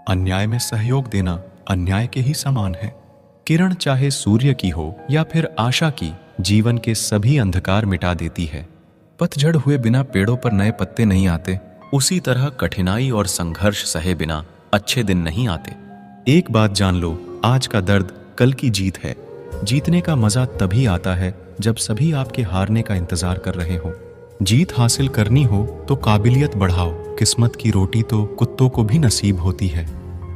अन्याय में सहयोग देना अन्याय के ही समान है। किरण चाहे सूर्य की हो या फिर आशा की, जीवन के सभी अंधकार मिटा देती है। पतझड़ हुए बिना पेड़ों पर नए पत्ते नहीं आते, उसी तरह कठिनाई और संघर्ष सहे बिना अच्छे दिन नहीं आते। एक बात जान लो, आज का दर्द कल की जीत है। जीतने का मजा तभी आता है जब सभी आपके हारने का इंतजार कर रहे हो। जीत हासिल करनी हो तो काबिलियत बढ़ाओ, किस्मत की रोटी तो कुत्तों को भी नसीब होती है।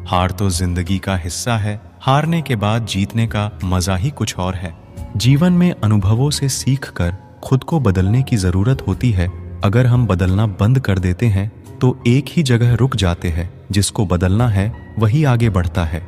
हार तो जिंदगी का हिस्सा है, हारने के बाद जीतने का मजा ही कुछ और है। जीवन में अनुभवों से सीखकर खुद को बदलने की जरूरत होती है। अगर हम बदलना बंद कर देते हैं तो एक ही जगह रुक जाते हैं। जिसको बदलना है वही आगे बढ़ता है।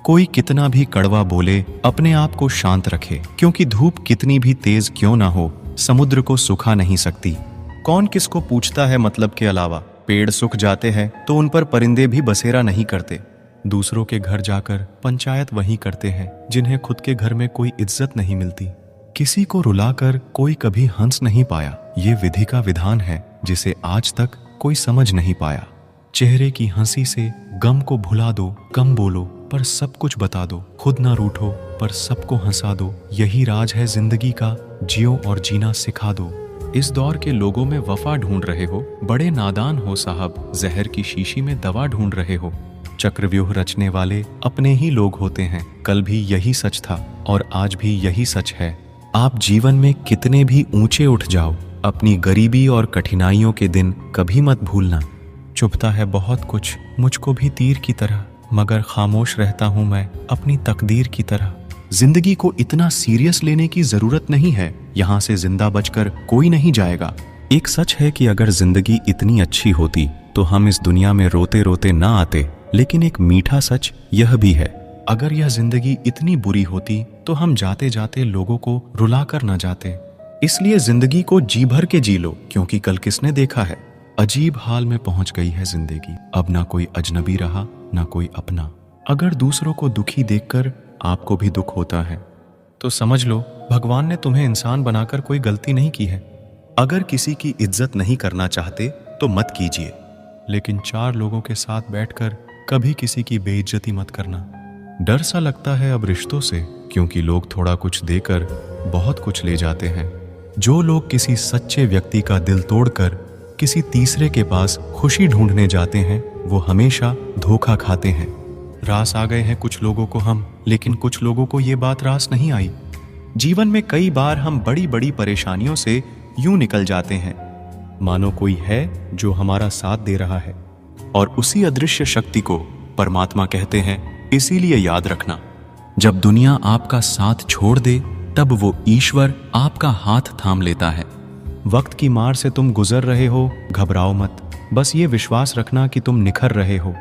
कोई कितना भी कड़वा बोले, अपने आप को शांत रखे, क्योंकि धूप कितनी भी तेज क्यों ना हो, समुद्र को सुखा नहीं सकती। कौन किसको पूछता है मतलब के अलावा। पेड़ सूख जाते हैं तो उन पर परिंदे भी बसेरा नहीं करते। दूसरों के घर जाकर पंचायत वही करते हैं जिन्हें खुद के घर में कोई इज्जत नहीं मिलती। किसी को रुलाकर कोई कभी हंस नहीं पाया। ये विधि का विधान है जिसे आज तक कोई समझ नहीं पाया। चेहरे की हंसी से गम को भुला दो, कम बोलो पर सब कुछ बता दो, खुद ना रूठो पर सबको हंसा दो। यही राज है जिंदगी का, जियो और जीना सिखा दो। इस दौर के लोगों में वफा ढूंढ रहे हो, बड़े नादान हो साहब, जहर की शीशी में दवा ढूंढ रहे हो। चक्रव्यूह रचने वाले अपने ही लोग होते हैं। कल भी यही सच था और आज भी यही सच है। आप जीवन में कितने भी ऊंचे उठ जाओ, अपनी गरीबी और कठिनाइयों के दिन कभी मत भूलना। चुभता है बहुत कुछ मुझको भी तीर की तरह, मगर खामोश रहता हूं मैं अपनी तकदीर की तरह। जिंदगी को इतना सीरियस लेने की जरूरत नहीं है, यहाँ से जिंदा बचकर कोई नहीं जाएगा। एक सच है कि अगर जिंदगी इतनी अच्छी होती तो हम इस दुनिया में रोते रोते ना आते। लेकिन एक मीठा सच यह भी है, अगर यह जिंदगी इतनी बुरी होती तो हम जाते जाते लोगों को रुलाकर ना जाते। इसलिए जिंदगी को जी भर के जी लो, क्योंकि कल किसने देखा है। अजीब हाल में पहुंच गई है जिंदगी, अब ना कोई अजनबी रहा ना कोई अपना। अगर दूसरों को दुखी देखकर आपको भी दुख होता है तो समझ लो भगवान ने तुम्हें इंसान बनाकर कोई गलती नहीं की है। अगर किसी की इज्जत नहीं करना चाहते तो मत कीजिए, लेकिन चार लोगों के साथ बैठकर कभी किसी की बेइज्जती मत करना। डर सा लगता है अब रिश्तों से, क्योंकि लोग थोड़ा कुछ देकर बहुत कुछ ले जाते हैं। जो लोग किसी सच्चे व्यक्ति का दिल तोड़कर किसी तीसरे के पास खुशी ढूंढने जाते हैं, वो हमेशा धोखा खाते हैं। रास आ गए हैं कुछ लोगों को हम, लेकिन कुछ लोगों को ये बात रास नहीं आई। जीवन में कई बार हम बड़ी बड़ी परेशानियों से यूं निकल जाते हैं मानो कोई है जो हमारा साथ दे रहा है, और उसी अदृश्य शक्ति को परमात्मा कहते हैं। इसीलिए याद रखना, जब दुनिया आपका साथ छोड़ दे तब वो ईश्वर आपका हाथ थाम लेता है। वक्त की मार से तुम गुजर रहे हो, घबराओ मत। बस ये विश्वास रखना कि तुम निखर रहे हो।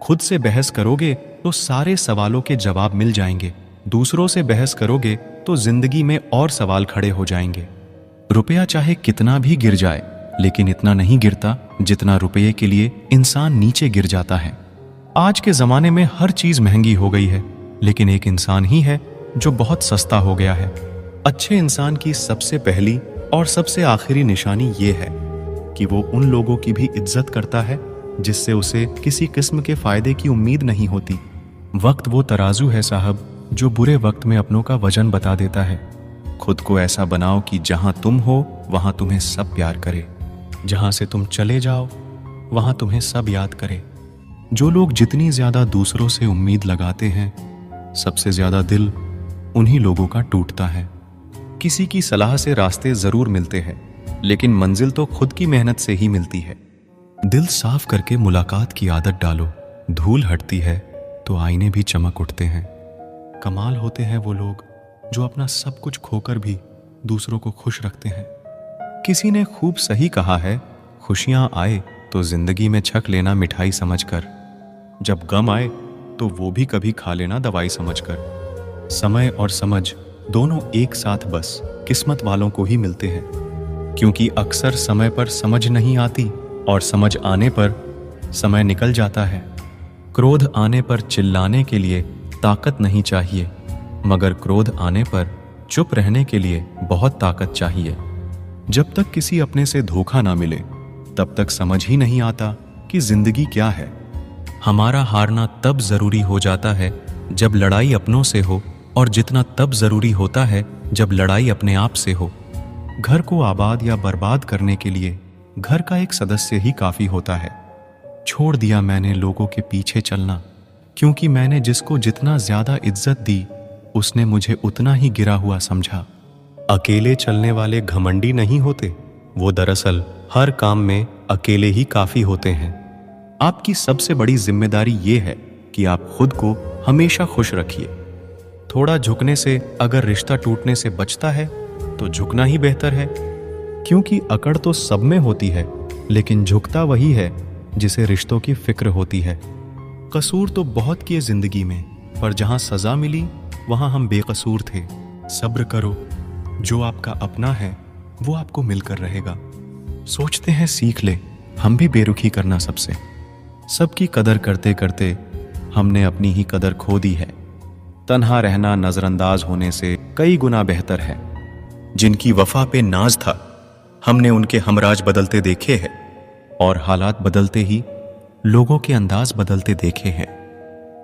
खुद से बहस करोगे तो सारे सवालों के जवाब मिल जाएंगे। दूसरों से बहस करोगे तो जिंदगी में और सवाल खड़े हो जाएंगे। रुपया चाहे कितना भी गिर जाए, लेकिन इतना नहीं गिरता जितना रुपये के लिए इंसान नीचे गिर जाता है। आज के जमाने में हर चीज महंगी हो गई है, लेकिन एक इंसान ही है जो बहुत सस्ता हो गया है। अच्छे इंसान की सबसे पहली और सबसे आखिरी निशानी ये है कि वो उन लोगों की भी इज्जत करता है जिससे उसे किसी किस्म के फायदे की उम्मीद नहीं होती। वक्त वो तराजू है साहब जो बुरे वक्त में अपनों का वजन बता देता है। खुद को ऐसा बनाओ कि जहां तुम हो वहां तुम्हें सब प्यार करे, जहां से तुम चले जाओ वहां तुम्हें सब याद करे। जो लोग जितनी ज्यादा दूसरों से उम्मीद लगाते हैं, सबसे ज्यादा दिल उन्हीं लोगों का टूटता है। किसी की सलाह से रास्ते जरूर मिलते हैं, लेकिन मंजिल तो खुद की मेहनत से ही मिलती है। दिल साफ करके मुलाकात की आदत डालो, धूल हटती है तो आईने भी चमक उठते हैं। कमाल होते हैं वो लोग जो अपना सब कुछ खोकर भी दूसरों को खुश रखते हैं। किसी ने खूब सही कहा है, खुशियां आए तो जिंदगी में छक लेना मिठाई समझकर, जब गम आए तो वो भी कभी खा लेना दवाई समझकर। समय और समझ दोनों एक साथ बस किस्मत वालों को ही मिलते हैं, क्योंकि अक्सर समय पर समझ नहीं आती और समझ आने पर समय निकल जाता है। क्रोध आने पर चिल्लाने के लिए ताकत नहीं चाहिए, मगर क्रोध आने पर चुप रहने के लिए बहुत ताकत चाहिए। जब तक किसी अपने से धोखा ना मिले तब तक समझ ही नहीं आता कि जिंदगी क्या है। हमारा हारना तब जरूरी हो जाता है जब लड़ाई अपनों से हो, और जितना तब जरूरी होता है जब लड़ाई अपने आप से हो। घर को आबाद या बर्बाद करने के लिए घर का एक सदस्य ही काफी होता है। छोड़ दिया मैंने लोगों के पीछे चलना, क्योंकि मैंने जिसको जितना ज्यादा इज्जत दी उसने मुझे उतना ही गिरा हुआ समझा। अकेले चलने वाले घमंडी नहीं होते, वो दरअसल हर काम में अकेले ही काफी होते हैं। आपकी सबसे बड़ी जिम्मेदारी ये है कि आप खुद को हमेशा खुश रखिए। थोड़ा झुकने से अगर रिश्ता टूटने से बचता है तो झुकना ही बेहतर है, क्योंकि अकड़ तो सब में होती है, लेकिन झुकता वही है जिसे रिश्तों की फिक्र होती है। कसूर तो बहुत किए जिंदगी में, पर जहां सजा मिली वहां हम बेकसूर थे। सब्र करो, जो आपका अपना है वो आपको मिलकर रहेगा। सोचते हैं सीख ले, हम भी बेरुखी करना सबसे। सबकी कदर करते करते हमने अपनी ही कदर खो दी है। तन्हा रहना नजरअंदाज होने से कई गुना बेहतर है। जिनकी वफा पे नाज था, हमने उनके हमराज बदलते देखे हैं, और हालात बदलते ही लोगों के अंदाज बदलते देखे हैं।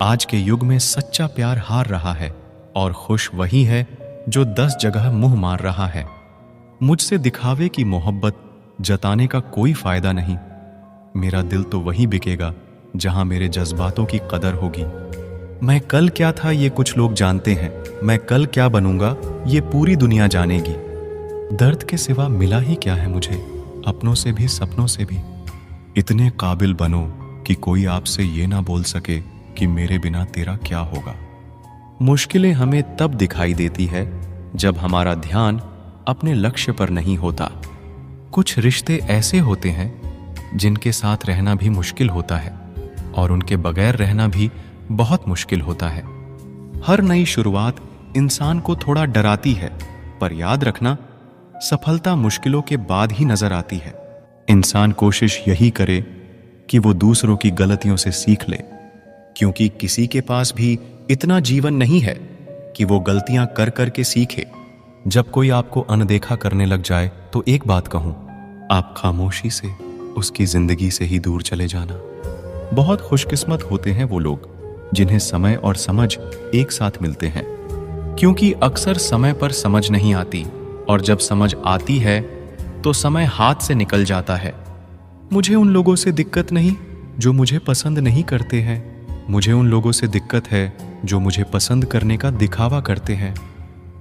आज के युग में सच्चा प्यार हार रहा है, और खुश वही है जो 10 जगह मुंह मार रहा है। मुझसे दिखावे की मोहब्बत जताने का कोई फायदा नहीं। मेरा दिल तो वहीं बिकेगा जहां मेरे जज्बातों की कदर होगी। मैं कल क्या था ये कुछ लोग जानते हैं, मैं कल क्या बनूंगा ये पूरी दुनिया जानेगी। दर्द के सिवा मिला ही क्या है मुझे, अपनों से भी सपनों से भी। इतने काबिल बनो कि कोई आपसे ये ना बोल सके कि मेरे बिना तेरा क्या होगा। मुश्किलें हमें तब दिखाई देती है जब हमारा ध्यान अपने लक्ष्य पर नहीं होता। कुछ रिश्ते ऐसे होते हैं जिनके साथ रहना भी मुश्किल होता है, और उनके बगैर रहना भी बहुत मुश्किल होता है। हर नई शुरुआत इंसान को थोड़ा डराती है, पर याद रखना, सफलता मुश्किलों के बाद ही नजर आती है। इंसान कोशिश यही करे कि वो दूसरों की गलतियों से सीख ले, क्योंकि किसी के पास भी इतना जीवन नहीं है कि वो गलतियां कर कर के सीखे। जब कोई आपको अनदेखा करने लग जाए तो एक बात कहूं, आप खामोशी से उसकी जिंदगी से ही दूर चले जाना। बहुत खुशकिस्मत होते हैं वो लोग जिन्हें समय और समझ एक साथ मिलते हैं, क्योंकि अक्सर समय पर समझ नहीं आती, और जब समझ आती है तो समय हाथ से निकल जाता है। मुझे उन लोगों से दिक्कत नहीं जो मुझे पसंद नहीं करते हैं, मुझे उन लोगों से दिक्कत है जो मुझे पसंद करने का दिखावा करते हैं।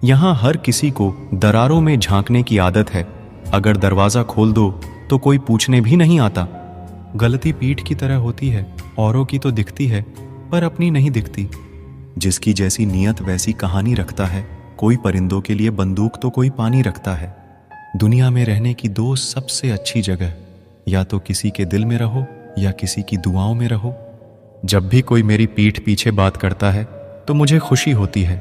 यहाँ हर किसी को दरारों में झांकने की आदत है। अगर दरवाजा खोल दो तो कोई पूछने भी नहीं आता। गलती पीठ की तरह होती है, औरों की तो दिखती है पर अपनी नहीं दिखती। जिसकी जैसी नियत वैसी कहानी रखता है। कोई परिंदों के लिए बंदूक तो कोई पानी रखता है। दुनिया में रहने की 2 सबसे अच्छी जगह, या तो किसी के दिल में रहो या किसी की दुआओं में रहो। जब भी कोई मेरी पीठ पीछे बात करता है तो मुझे खुशी होती है।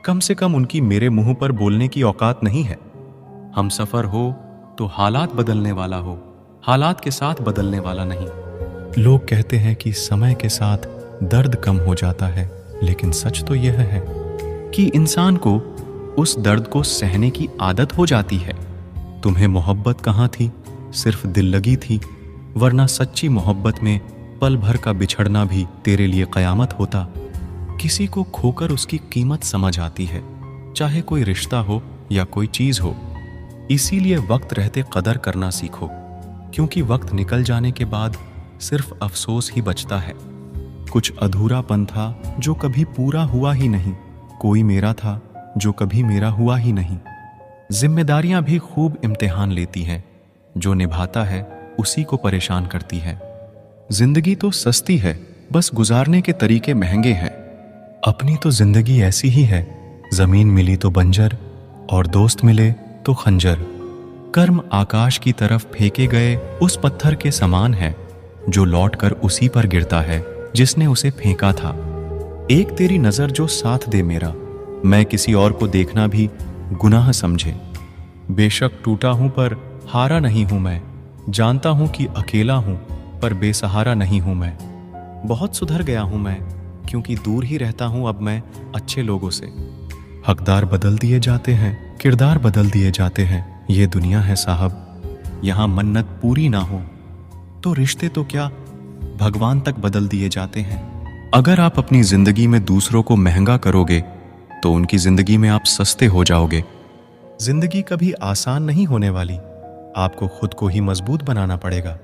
कम से कम उनकी मेरे मुंह पर बोलने की औकात नहीं है। हम सफर हो तो हालात बदलने वाला हो, हालात के साथ बदलने वाला नहीं। लोग कहते हैं कि समय के साथ दर्द कम हो जाता है, लेकिन सच तो यह है कि इंसान को उस दर्द को सहने की आदत हो जाती है। तुम्हें मोहब्बत कहाँ थी, सिर्फ दिल लगी थी, वरना सच्ची मोहब्बत में पल भर का बिछड़ना भी तेरे लिए कयामत होता। किसी को खोकर उसकी कीमत समझ आती है, चाहे कोई रिश्ता हो या कोई चीज हो। इसीलिए वक्त रहते कदर करना सीखो, क्योंकि वक्त निकल जाने के बाद सिर्फ अफसोस ही बचता है। कुछ अधूरापन था जो कभी पूरा हुआ ही नहीं, कोई मेरा था जो कभी मेरा हुआ ही नहीं। जिम्मेदारियां भी खूब इम्तिहान लेती हैं, जो निभाता है उसी को परेशान करती है। जिंदगी तो सस्ती है, बस गुजारने के तरीके महंगे हैं। अपनी तो जिंदगी ऐसी ही है, जमीन मिली तो बंजर और दोस्त मिले तो खंजर। कर्म आकाश की तरफ फेंके गए उस पत्थर के समान है जो लौटकर उसी पर गिरता है जिसने उसे फेंका था। एक तेरी नजर जो साथ दे मेरा, मैं किसी और को देखना भी गुनाह समझे। बेशक टूटा हूं पर हारा नहीं हूं मैं, जानता हूं कि अकेला हूं पर बेसहारा नहीं हूं मैं। बहुत सुधर गया हूं मैं, क्योंकि दूर ही रहता हूं अब मैं अच्छे लोगों से। हकदार बदल दिए जाते हैं, किरदार बदल दिए जाते हैं, ये दुनिया है साहब। यहां मन्नत पूरी ना हो तो रिश्ते तो क्या भगवान तक बदल दिए जाते हैं। अगर आप अपनी जिंदगी में दूसरों को महंगा करोगे तो उनकी जिंदगी में आप सस्ते हो जाओगे। जिंदगी कभी आसान नहीं होने वाली, आपको खुद को ही मजबूत बनाना पड़ेगा।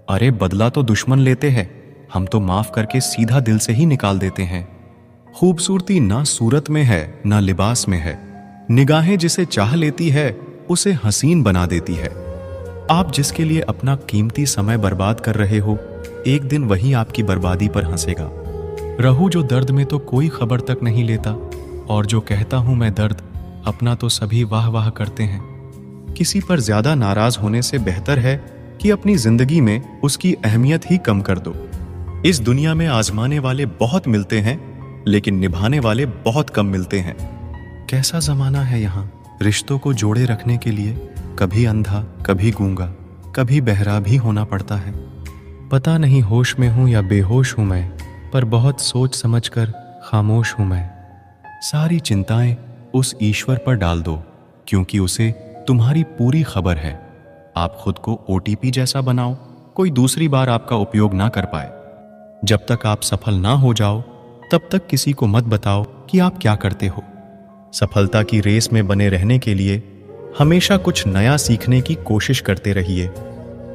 अरे बदला तो दुश्मन लेते हैं, हम तो माफ करके सीधा दिल से ही निकाल देते हैं। खूबसूरती ना सूरत में है ना लिबास में है, निगाहें जिसे चाह लेती है उसे हसीन बना देती है। आप जिसके लिए अपना कीमती समय बर्बाद कर रहे हो, एक दिन वही आपकी बर्बादी पर हंसेगा। रहूं जो दर्द में तो कोई खबर तक नहीं लेता, और जो कहता हूं मैं दर्द अपना तो सभी वाह वाह करते हैं। किसी पर ज्यादा नाराज होने से बेहतर है कि अपनी जिंदगी में उसकी अहमियत ही कम कर दो। इस दुनिया में आजमाने वाले बहुत मिलते हैं, लेकिन निभाने वाले बहुत कम मिलते हैं। कैसा जमाना है यहाँ, रिश्तों को जोड़े रखने के लिए कभी अंधा, कभी गूंगा, कभी बहरा भी होना पड़ता है। पता नहीं होश में हूं या बेहोश हूं मैं, पर बहुत सोच समझकर खामोश हूं मैं। सारी चिंताएं उस ईश्वर पर डाल दो, क्योंकि उसे तुम्हारी पूरी खबर है। आप खुद को ओटीपी जैसा बनाओ, कोई दूसरी बार आपका उपयोग ना कर पाए। जब तक आप सफल ना हो जाओ, तब तक किसी को मत बताओ कि आप क्या करते हो। सफलता की रेस में बने रहने के लिए हमेशा कुछ नया सीखने की कोशिश करते रहिए।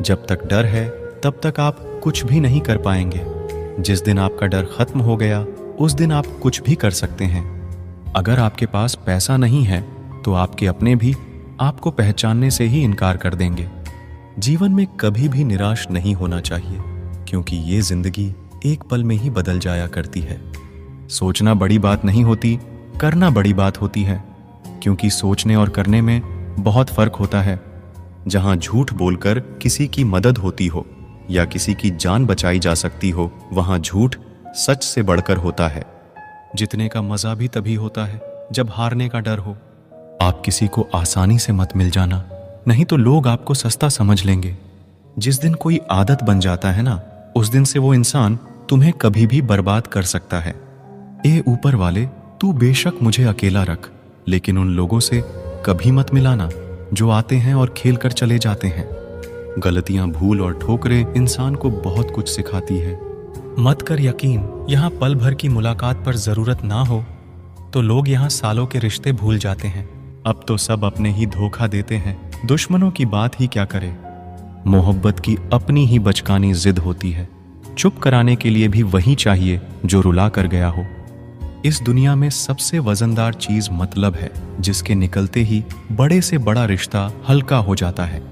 जब तक डर है, तब तक आप कुछ भी नहीं कर पाएंगे। जिस दिन आपका डर खत्म हो गया, उस दिन आप कुछ भी कर सकते हैं। अगर आपके पास पैसा नहीं है, तो आपके अपने भी आपको पहचानने से ही इनकार कर देंगे। जीवन में कभी भी निराश नहीं होना चाहिए, क्योंकि ये जिंदगी एक पल में ही बदल जाया करती है। सोचना बड़ी बात नहीं होती, करना बड़ी बात होती है, क्योंकि सोचने और करने में बहुत फर्क होता है। जहां झूठ बोलकर किसी की मदद होती हो या किसी की जान बचाई जा सकती हो, वहां झूठ सच से बढ़कर होता है। जीतने का मजा भी तभी होता है जब हारने का डर हो। आप किसी को आसानी से मत मिल जाना, नहीं तो लोग आपको सस्ता समझ लेंगे। जिस दिन कोई आदत बन जाता है ना, उस दिन से वो इंसान तुम्हें कभी भी बर्बाद कर सकता है। ए ऊपर वाले, तू बेशक मुझे अकेला रख, लेकिन उन लोगों से कभी मत मिलाना जो आते हैं और खेल कर चले जाते हैं। गलतियां, भूल और ठोकरें इंसान को बहुत कुछ सिखाती है। मत कर यकीन, यहाँ पल भर की मुलाकात पर जरूरत ना हो तो लोग यहाँ सालों के रिश्ते भूल जाते हैं। अब तो सब अपने ही धोखा देते हैं, दुश्मनों की बात ही क्या करे। मोहब्बत की अपनी ही बचकानी जिद होती है, चुप कराने के लिए भी वही चाहिए जो रुला कर गया हो। इस दुनिया में सबसे वजनदार चीज मतलब है, जिसके निकलते ही बड़े से बड़ा रिश्ता हल्का हो जाता है।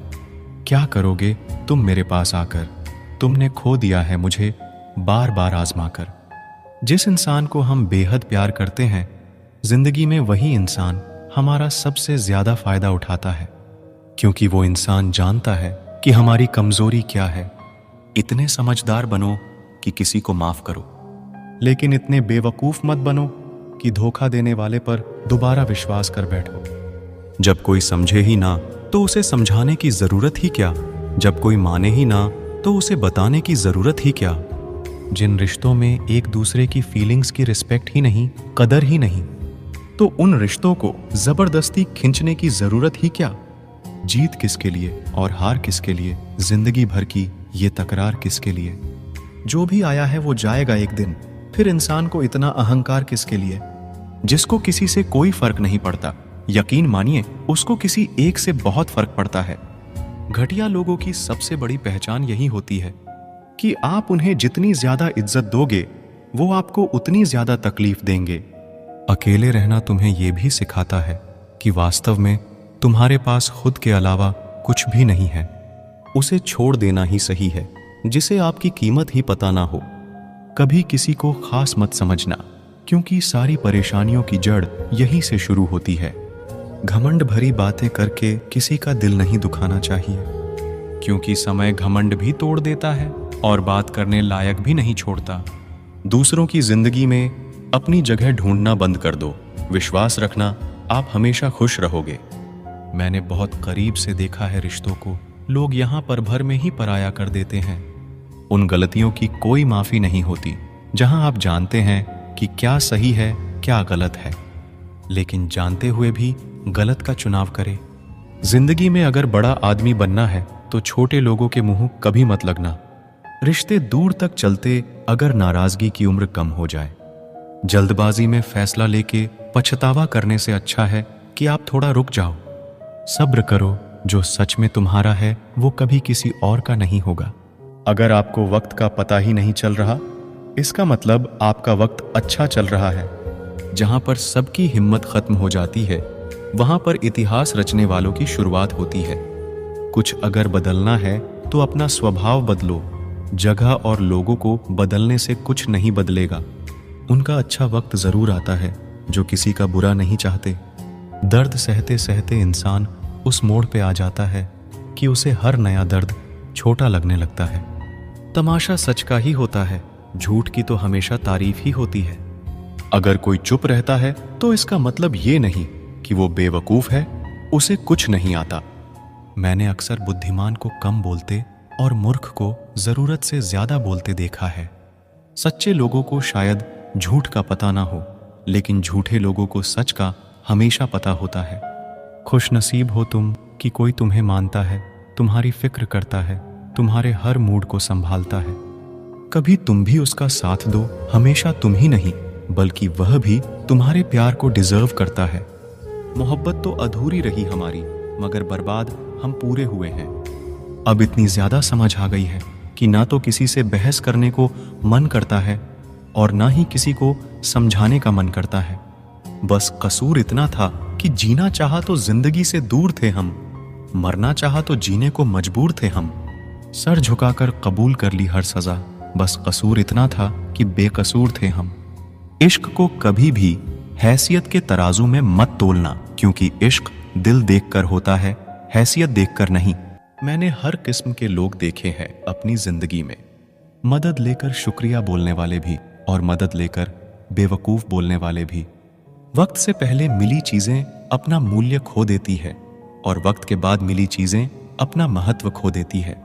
क्या करोगे तुम मेरे पास आकर, तुमने खो दिया है मुझे बार बार आजमाकर। जिस इंसान को हम बेहद प्यार करते हैं, जिंदगी में वही इंसान हमारा सबसे ज्यादा फायदा उठाता है, क्योंकि वो इंसान जानता है कि हमारी कमजोरी क्या है। इतने समझदार बनो कि किसी को माफ करो, लेकिन इतने बेवकूफ मत बनो कि धोखा देने वाले पर दोबारा विश्वास कर बैठो। जब कोई समझे ही ना तो उसे समझाने की जरूरत ही क्या, जब कोई माने ही ना तो उसे बताने की जरूरत ही क्या। जिन रिश्तों में एक दूसरे की फीलिंग्स की रिस्पेक्ट ही नहीं, कदर ही नहीं, तो उन रिश्तों को जबरदस्ती खींचने की जरूरत ही क्या। जीत किसके लिए और हार किसके लिए, जिंदगी भर की ये तकरार किसके लिए। जो भी आया है वो जाएगा एक दिन, फिर इंसान को इतना अहंकार किसके लिए। जिसको किसी से कोई फर्क नहीं पड़ता, यकीन मानिए उसको किसी एक से बहुत फर्क पड़ता है। घटिया लोगों की सबसे बड़ी पहचान यही होती है कि आप उन्हें जितनी ज्यादा इज्जत दोगे, वो आपको उतनी ज्यादा तकलीफ देंगे। अकेले रहना तुम्हें यह भी सिखाता है कि वास्तव में तुम्हारे पास खुद के अलावा कुछ भी नहीं है। उसे छोड़ देना ही सही है, जिसे आपकी कीमत ही पता ना हो। कभी किसी को खास मत समझना, क्योंकि सारी परेशानियों की जड़ यहीं से शुरू होती है। घमंड भरी बातें करके किसी का दिल नहीं दुखाना चाहिए, क्योंकि समय घमंड भी तोड़ देता है और बात करने लायक भी नहीं छोड़ता। दूसरों की जिंदगी में अपनी जगह ढूंढना बंद कर दो। विश्वास रखना, आप हमेशा खुश रहोगे। मैंने बहुत करीब से देखा है रिश्तों को, लोग यहाँ पर भर में ही पराया कर देते हैं। उन गलतियों की कोई माफी नहीं होती जहां आप जानते हैं कि क्या सही है क्या गलत है, लेकिन जानते हुए भी गलत का चुनाव करें। जिंदगी में अगर बड़ा आदमी बनना है तो छोटे लोगों के मुंह कभी मत लगना। रिश्ते दूर तक चलते अगर नाराजगी की उम्र कम हो जाए। जल्दबाजी में फैसला लेके पछतावा करने से अच्छा है कि आप थोड़ा रुक जाओ। सब्र करो, जो सच में तुम्हारा है वो कभी किसी और का नहीं होगा। अगर आपको वक्त का पता ही नहीं चल रहा, इसका मतलब आपका वक्त अच्छा चल रहा है। जहां पर सबकी हिम्मत खत्म हो जाती है, वहां पर इतिहास रचने वालों की शुरुआत होती है। कुछ अगर बदलना है तो अपना स्वभाव बदलो। जगह और लोगों को बदलने से कुछ नहीं बदलेगा। उनका अच्छा वक्त जरूर आता है जो किसी का बुरा नहीं चाहते। दर्द सहते सहते इंसान उस मोड़ पे आ जाता है कि उसे हर नया दर्द छोटा लगने लगता है। तमाशा सच का ही होता है, झूठ की तो हमेशा तारीफ ही होती है। अगर कोई चुप रहता है तो इसका मतलब ये नहीं कि वो बेवकूफ है, उसे कुछ नहीं आता। मैंने अक्सर बुद्धिमान को कम बोलते और मूर्ख को जरूरत से ज्यादा बोलते देखा है। सच्चे लोगों को शायद झूठ का पता ना हो, लेकिन झूठे लोगों को सच का हमेशा पता होता है। खुशनसीब हो तुम कि कोई तुम्हें मानता है, तुम्हारी फिक्र करता है, तुम्हारे हर मूड को संभालता है। कभी तुम भी उसका साथ दो। हमेशा तुम ही नहीं बल्कि वह भी तुम्हारे प्यार को डिजर्व करता है। मोहब्बत तो अधूरी रही हमारी, मगर बर्बाद हम पूरे हुए हैं। अब इतनी ज्यादा समझ आ गई है कि ना तो किसी से बहस करने को मन करता है और ना ही किसी को समझाने का मन करता है। बस कसूर इतना था कि जीना चाहा तो जिंदगी से दूर थे हम, मरना चाहा तो जीने को मजबूर थे हम। सर झुकाकर कबूल कर ली हर सजा, बस कसूर इतना था कि बेकसूर थे हम। इश्क को कभी भी हैसियत के तराजू में मत तोलना, क्योंकि इश्क दिल देखकर होता है, हैसियत देखकर नहीं। मैंने हर किस्म के लोग देखे हैं अपनी जिंदगी में। मदद लेकर शुक्रिया बोलने वाले भी और मदद लेकर बेवकूफ बोलने वाले भी। वक्त से पहले मिली चीजें अपना मूल्य खो देती है और वक्त के बाद मिली चीजें अपना महत्व खो देती है।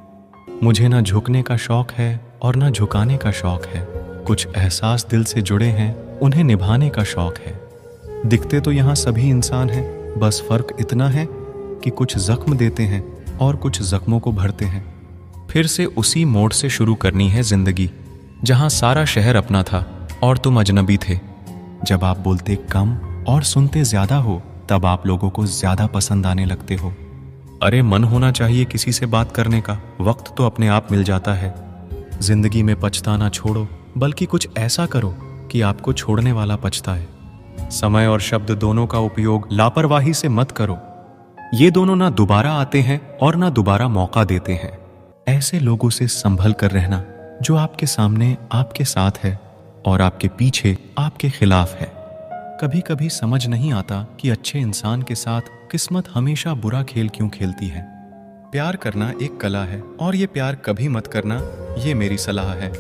मुझे ना झुकने का शौक है और ना झुकाने का शौक है। कुछ एहसास दिल से जुड़े हैं, उन्हें निभाने का शौक है। दिखते तो यहाँ सभी इंसान हैं, बस फर्क इतना है कि कुछ जख्म देते हैं और कुछ जख्मों को भरते हैं। फिर से उसी मोड़ से शुरू करनी है जिंदगी, जहां सारा शहर अपना था और तुम अजनबी थे। जब आप बोलते कम और सुनते ज्यादा हो, तब आप लोगों को ज्यादा पसंद आने लगते हो। अरे मन होना चाहिए किसी से बात करने का, वक्त तो अपने आप मिल जाता है। जिंदगी में पछताना छोड़ो, बल्कि कुछ ऐसा करो कि आपको छोड़ने वाला पछताए। समय और शब्द दोनों का उपयोग लापरवाही से मत करो। ये दोनों ना दोबारा आते हैं और ना दोबारा मौका देते हैं। ऐसे लोगों से संभल कर रहना जो आपके सामने आपके साथ है और आपके पीछे आपके खिलाफ है। कभी कभी समझ नहीं आता कि अच्छे इंसान के साथ किस्मत हमेशा बुरा खेल क्यों खेलती है। प्यार करना एक कला है और ये प्यार कभी मत करना, ये मेरी सलाह है।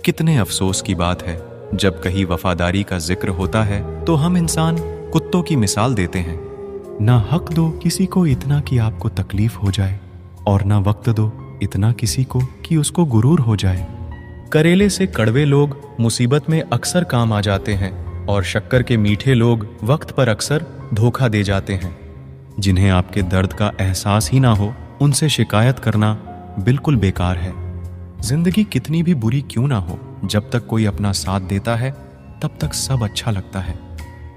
कितने अफसोस की बात है, जब कहीं वफादारी का जिक्र होता है तो हम इंसान कुत्तों की मिसाल देते हैं। ना हक दो किसी को इतना कि आपको तकलीफ हो जाए, और ना वक्त दो इतना किसी को कि उसको गुरूर हो जाए। करेले से कड़वे लोग मुसीबत में अक्सर काम आ जाते हैं और शक्कर के मीठे लोग वक्त पर अक्सर धोखा दे जाते हैं। जिन्हें आपके दर्द का एहसास ही ना हो, उनसे शिकायत करना बिल्कुल बेकार है। जिंदगी कितनी भी बुरी क्यों ना हो, जब तक कोई अपना साथ देता है तब तक सब अच्छा लगता है।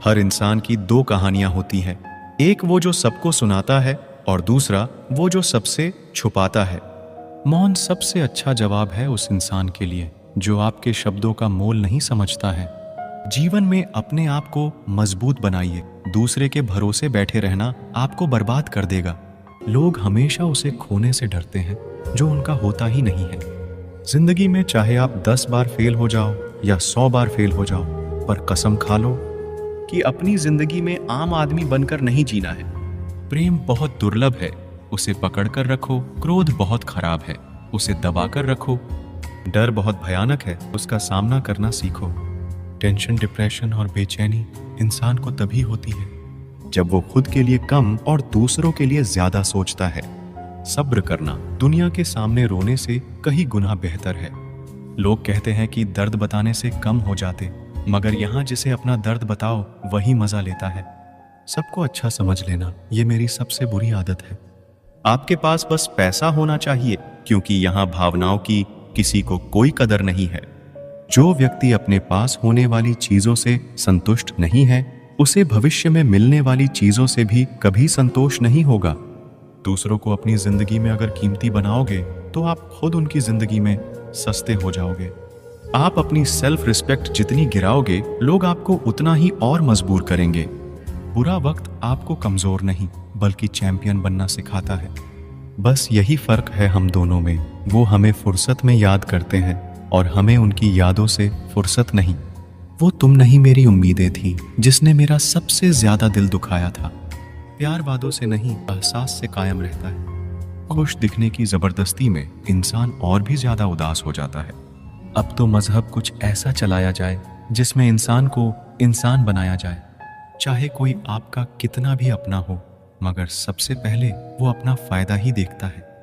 हर इंसान की दो कहानियां होती हैं, एक वो जो सबको सुनाता है और दूसरा वो जो सबसे छुपाता है। मौन सबसे अच्छा जवाब है उस इंसान के लिए जो आपके शब्दों का मोल नहीं समझता है। जीवन में अपने आप को मजबूत बनाइए। दूसरे के भरोसे बैठे रहना आपको बर्बाद कर देगा। लोग हमेशा उसे खोने से डरते हैं जो उनका होता ही नहीं है। जिंदगी में चाहे आप 10 बार फेल हो जाओ या 100 बार फेल हो जाओ, पर कसम खा लो कि अपनी जिंदगी में आम आदमी बनकर नहीं जीना है। प्रेम बहुत दुर्लभ है, उसे पकड़कर रखो। क्रोध बहुत खराब है, उसे दबाकर रखो। डर बहुत भयानक है, उसका सामना करना सीखो। टेंशन, डिप्रेशन और बेचैनी इंसान को तभी होती है जब वो खुद के लिए कम और दूसरों के लिए ज्यादा सोचता है। सब्र करना दुनिया के सामने रोने से कहीं गुना बेहतर है। लोग कहते हैं कि दर्द बताने से कम हो जाते, मगर यहाँ जिसे अपना दर्द बताओ वही मजा लेता है। सबको अच्छा समझ लेना ये मेरी सबसे बुरी आदत है। आपके पास बस पैसा होना चाहिए, क्योंकि यहाँ भावनाओं की किसी को कोई कदर नहीं है। जो व्यक्ति अपने पास होने वाली चीजों से संतुष्ट नहीं है, उसे भविष्य में मिलने वाली चीजों से भी कभी संतोष नहीं होगा। दूसरों को अपनी जिंदगी में अगर कीमती बनाओगे तो आप खुद उनकी जिंदगी में सस्ते हो जाओगे। आप अपनी सेल्फ रिस्पेक्ट जितनी गिराओगे, लोग आपको उतना ही और मजबूर करेंगे। बुरा वक्त आपको कमजोर नहीं बल्कि चैंपियन बनना सिखाता है। बस यही फर्क है हम दोनों में। वो हमें फुर्सत में याद करते हैं और हमें उनकी यादों से फुर्सत नहीं। वो तुम नहीं मेरी उम्मीदें थी जिसने मेरा सबसे ज्यादा दिल दुखाया था। प्यार वादों से नहीं, एहसास से कायम रहता है। खुश दिखने की जबरदस्ती में इंसान और भी ज्यादा उदास हो जाता है। अब तो मजहब कुछ ऐसा चलाया जाए जिसमें इंसान को इंसान बनाया जाए। चाहे कोई आपका कितना भी अपना हो, मगर सबसे पहले वो अपना फायदा ही देखता है।